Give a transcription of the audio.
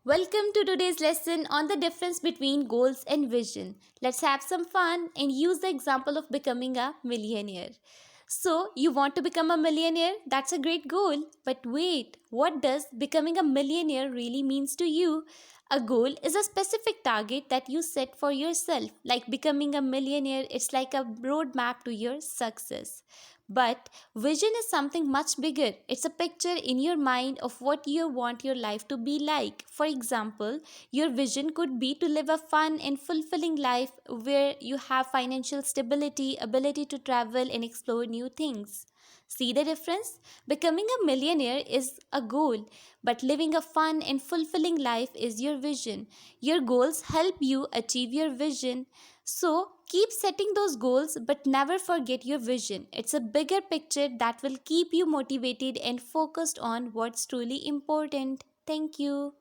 Welcome to today's lesson on the difference between goals and vision. Let's have some fun and use the example of becoming a millionaire. So, you want to become a millionaire? That's a great goal. But wait, what does becoming a millionaire really means to you? A goal is a specific target that you set for yourself. Like becoming a millionaire, it's like a roadmap to your success. But vision is something much bigger. It's a picture in your mind of what you want your life to be like. For example, your vision could be to live a fun and fulfilling life where you have financial stability, ability to travel, and explore new things. See the difference? Becoming a millionaire is a goal, but living a fun and fulfilling life is your vision. Your goals help you achieve your vision. So, keep setting those goals, but never forget your vision. It's a bigger picture that will keep you motivated and focused on what's truly important. Thank you.